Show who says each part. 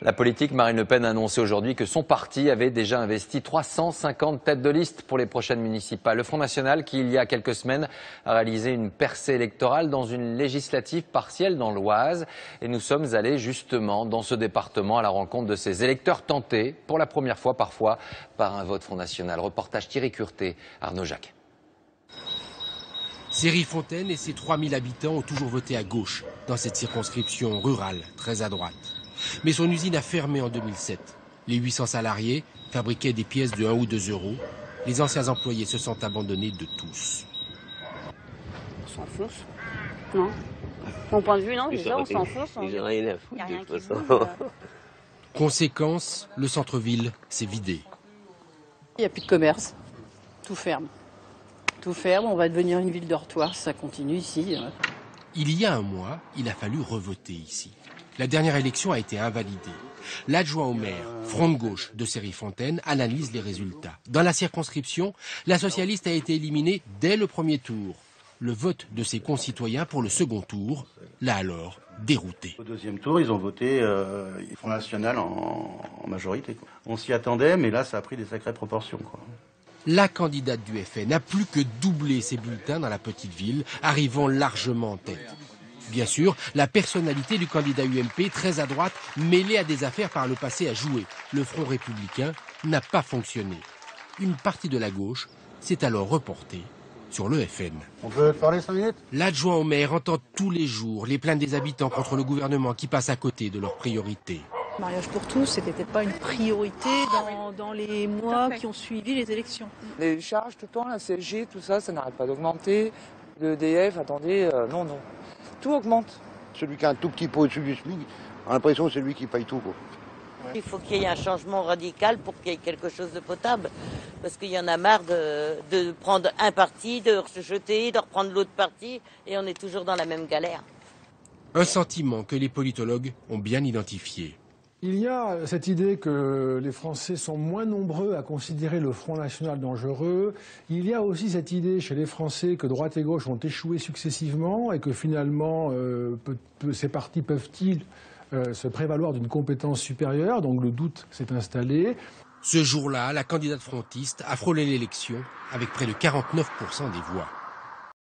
Speaker 1: La politique, Marine Le Pen a annoncé aujourd'hui que son parti avait déjà investi 350 têtes de liste pour les prochaines municipales. Le Front National, qui il y a quelques semaines a réalisé une percée électorale dans une législative partielle dans l'Oise. Et nous sommes allés justement dans ce département à la rencontre de ces électeurs tentés, pour la première fois parfois, par un vote Front National. Reportage Thierry Curté, Arnaud Jacques.
Speaker 2: Cerry-Fontaine et ses 3000 habitants ont toujours voté à gauche dans cette circonscription rurale, très à droite. Mais son usine a fermé en 2007. Les 800 salariés fabriquaient des pièces de 1 ou 2 euros. Les anciens employés se sont abandonnés de tous.
Speaker 3: On s'en fout. Non. Mon point de vue, non, déjà, on s'en fout.
Speaker 4: J'ai rien à foutre, de toute façon.
Speaker 2: Conséquence, le centre-ville s'est vidé.
Speaker 5: Il n'y a plus de commerce. Tout ferme. Tout ferme, on va devenir une ville dortoir si ça continue ici.
Speaker 2: Il y a un mois, il a fallu revoter ici. La dernière élection a été invalidée. L'adjoint au maire, Front de gauche de Cerry-Fontaine, analyse les résultats. Dans la circonscription, la socialiste a été éliminée dès le premier tour. Le vote de ses concitoyens pour le second tour l'a alors dérouté.
Speaker 6: Au deuxième tour, ils ont voté Front National en majorité, quoi. On s'y attendait, mais là, ça a pris des sacrées proportions, quoi.
Speaker 2: La candidate du FN n'a plus que doublé ses bulletins dans la petite ville, arrivant largement en tête. Bien sûr, la personnalité du candidat UMP, très à droite, mêlée à des affaires par le passé, a joué. Le Front républicain n'a pas fonctionné. Une partie de la gauche s'est alors reportée sur le FN.
Speaker 6: On peut parler 5 minutes ?
Speaker 2: L'adjoint au maire entend tous les jours les plaintes des habitants contre le gouvernement qui passe à côté de leurs priorités.
Speaker 7: Le mariage pour tous, c'était peut-être pas une priorité dans les mois qui ont suivi les élections.
Speaker 8: Les charges tout le temps, la CSG, tout ça, ça n'arrête pas d'augmenter. Le EDF, attendez, non. Tout augmente.
Speaker 9: Celui qui a un tout petit pot au-dessus du SMIC, a l'impression que c'est lui qui paye tout, quoi.
Speaker 10: Il faut qu'il y ait un changement radical pour qu'il y ait quelque chose de potable. Parce qu'il y en a marre de prendre un parti, de se jeter, de reprendre l'autre parti, et on est toujours dans la même galère.
Speaker 2: Un sentiment que les politologues ont bien identifié.
Speaker 11: Il y a cette idée que les Français sont moins nombreux à considérer le Front National dangereux. Il y a aussi cette idée chez les Français que droite et gauche ont échoué successivement et que finalement ces partis peuvent-ils se prévaloir d'une compétence supérieure. Donc le doute s'est installé.
Speaker 2: Ce jour-là, la candidate frontiste a frôlé l'élection avec près de 49% des voix.